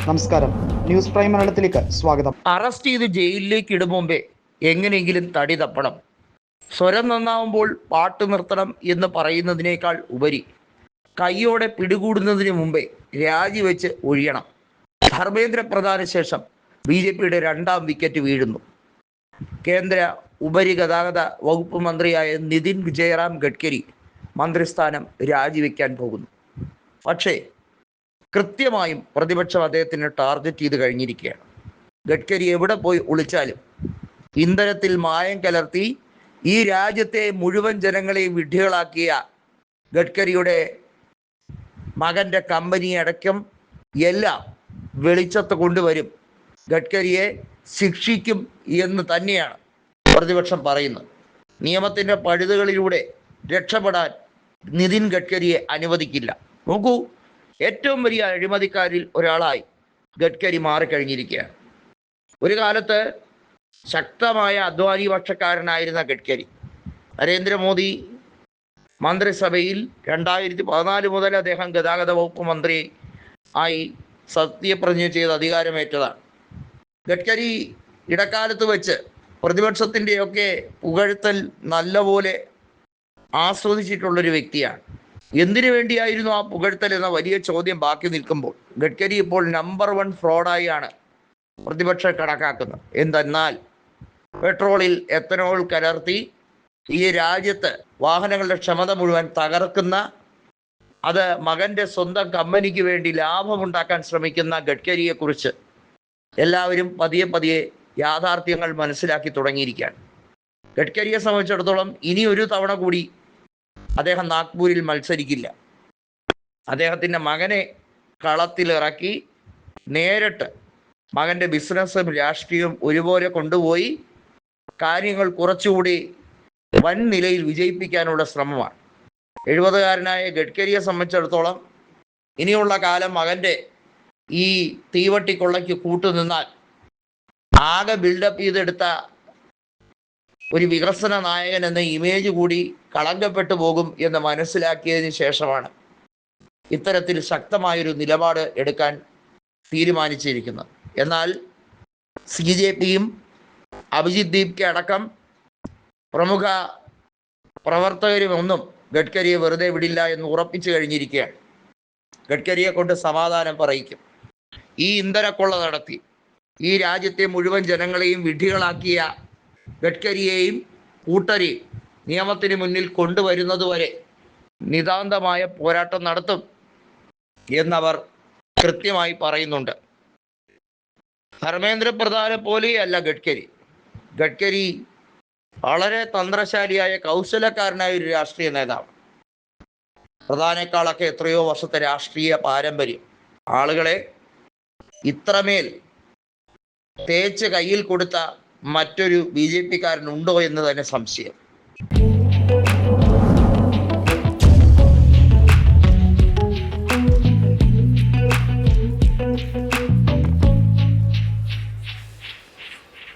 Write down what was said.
നമസ്കാരം, news prime മലയാളത്തിലേക്ക് സ്വാഗതം. അറസ്റ്റ് ചെയ്ത് ജയിലിലേക്ക് ഇടും മുമ്പേ എങ്ങനെയെങ്കിലും തടി തപ്പണം. സ്വരം നന്നാവുമ്പോൾ പാട്ട് നിർത്തണം എന്ന് പറയുന്നതിനേക്കാൾ ഉപരി കൈയോടെ പിടികൂടുന്നതിന് മുമ്പേ രാജിവെച്ച് ഒഴിയണം. ധർമ്മേന്ദ്ര പ്രധാന ശേഷം BJPയുടെ 2ാം വിക്കറ്റ് വീഴുന്നു. കേന്ദ്ര ഉപരിഗതാഗത വകുപ്പ് മന്ത്രിയായ നിതിൻ ജയറാം ഗഡ്കരി മന്ത്രിസ്ഥാനം രാജിവെക്കാൻ പോകുന്നു. പക്ഷേ കൃത്യമായും പ്രതിപക്ഷം അദ്ദേഹത്തിന് ടാർഗറ്റ് ചെയ്ത് കഴിഞ്ഞിരിക്കുകയാണ്. ഗഡ്കരി എവിടെ പോയി ഒളിച്ചാലും ഇന്ധനത്തിൽ മായം കലർത്തി ഈ രാജ്യത്തെ മുഴുവൻ ജനങ്ങളെയും വിഡ്ഢികളാക്കിയ ഗഡ്കരിയുടെ മകൻ്റെ കമ്പനി അടക്കം എല്ലാം വെളിച്ചത്ത് കൊണ്ടുവരും, ഗഡ്കരിയെ ശിക്ഷിക്കും എന്ന് തന്നെയാണ് പ്രതിപക്ഷം പറയുന്നത്. നിയമത്തിൻ്റെ പഴുതുകളിലൂടെ രക്ഷപ്പെടാൻ നിതിൻ ഗഡ്കരിയെ അനുവദിക്കില്ല. നോക്കൂ, ഏറ്റവും വലിയ അഴിമതിക്കാരിൽ ഒരാളായി ഗഡ്കരി മാറിക്കഴിഞ്ഞിരിക്കുകയാണ്. ഒരു കാലത്ത് ശക്തമായ അദ്വാനി പക്ഷക്കാരനായിരുന്ന ഗഡ്കരി നരേന്ദ്രമോദി മന്ത്രിസഭയിൽ 2014 മുതൽ അദ്ദേഹം ഗതാഗത വകുപ്പ് മന്ത്രി ആയി സത്യപ്രതിജ്ഞ ചെയ്ത് അധികാരമേറ്റതാണ്. ഗഡ്കരി ഇടക്കാലത്ത് വെച്ച് പ്രതിപക്ഷത്തിൻ്റെയൊക്കെ പുകഴ്ത്തൽ നല്ലപോലെ ആസ്വദിച്ചിട്ടുള്ളൊരു വ്യക്തിയാണ്. എന്തിനു വേണ്ടിയായിരുന്നു ആ പുകഴ്ത്തൽ എന്ന വലിയ ചോദ്യം ബാക്കി നിൽക്കുമ്പോൾ ഗഡ്കരി ഇപ്പോൾ നമ്പർ 1 ഫ്രോഡായാണ് പ്രതിപക്ഷം കണക്കാക്കുന്നത്. എന്തെന്നാൽ പെട്രോളിൽ എത്തനോൾ കലർത്തി ഈ രാജ്യത്ത് വാഹനങ്ങളുടെ ക്ഷമത മുഴുവൻ തകർക്കുന്ന, അത് മകൻ്റെ സ്വന്തം കമ്പനിക്ക് വേണ്ടി ലാഭമുണ്ടാക്കാൻ ശ്രമിക്കുന്ന ഗഡ്കരിയെക്കുറിച്ച് എല്ലാവരും പതിയെ പതിയെ യാഥാർത്ഥ്യങ്ങൾ മനസ്സിലാക്കി തുടങ്ങിയിരിക്കുകയാണ്. ഗഡ്കരിയെ സംബന്ധിച്ചിടത്തോളം ഇനി ഒരു തവണ കൂടി അദ്ദേഹം നാഗ്പൂരിൽ മത്സരിക്കില്ല. അദ്ദേഹത്തിൻ്റെ മകനെ കളത്തിലിറക്കി നേരിട്ട് മകൻ്റെ ബിസിനസ്സും രാഷ്ട്രീയവും ഒരുപോലെ കൊണ്ടുപോയി കാര്യങ്ങൾ കുറച്ചുകൂടി വൻ നിലയിൽ വിജയിപ്പിക്കാനുള്ള ശ്രമമാണ്. 70കാരനായ ഗഡ്കരിയെ സംബന്ധിച്ചിടത്തോളം ഇനിയുള്ള കാലം മകൻ്റെ ഈ തീവട്ടിക്കൊള്ളയ്ക്ക് കൂട്ടുനിന്നാൽ ആകെ ബിൽഡപ്പ് ചെയ്തെടുത്ത ഒരു വികസന നായകൻ എന്ന ഇമേജ് കൂടി കളങ്കപ്പെട്ടു പോകും എന്ന് മനസ്സിലാക്കിയതിന് ശേഷമാണ് ഇത്തരത്തിൽ ശക്തമായൊരു നിലപാട് എടുക്കാൻ തീരുമാനിച്ചിരിക്കുന്നത്. എന്നാൽ CJPയും അഭിജിത് ദീപ്കെ അടക്കം പ്രമുഖ പ്രവർത്തകരുമൊന്നും ഗഡ്കരിയെ വെറുതെ വിടില്ല എന്ന് ഉറപ്പിച്ചു കഴിഞ്ഞിരിക്കുകയാണ്. ഗഡ്കരിയെ കൊണ്ട് സമാധാനം പറയിക്കും. ഈ ഇന്ധനക്കൊള്ള നടത്തി ഈ രാജ്യത്തെ മുഴുവൻ ജനങ്ങളെയും വിഡ്ഢികളാക്കിയ ഗഡ്കരിയെയും കൂട്ടരെയും നിയമത്തിന് മുന്നിൽ കൊണ്ടുവരുന്നതുവരെ നിതാന്തമായ പോരാട്ടം നടത്തും എന്നവർ കൃത്യമായി പറയുന്നുണ്ട്. ധർമ്മേന്ദ്ര പ്രധാനെ പോലെയല്ല ഗഡ്കരി. ഗഡ്കരി വളരെ തന്ത്രശാലിയായ കൗശലക്കാരനായ ഒരു രാഷ്ട്രീയ നേതാവ്. പ്രധാനേക്കാളൊക്കെ എത്രയോ വർഷത്തെ രാഷ്ട്രീയ പാരമ്പര്യം. ആളുകളെ ഇത്രമേൽ തേച്ച് കയ്യിൽ കൊടുത്ത മറ്റൊരു BJPക്കാരനുണ്ടോ എന്ന് തന്നെ സംശയം.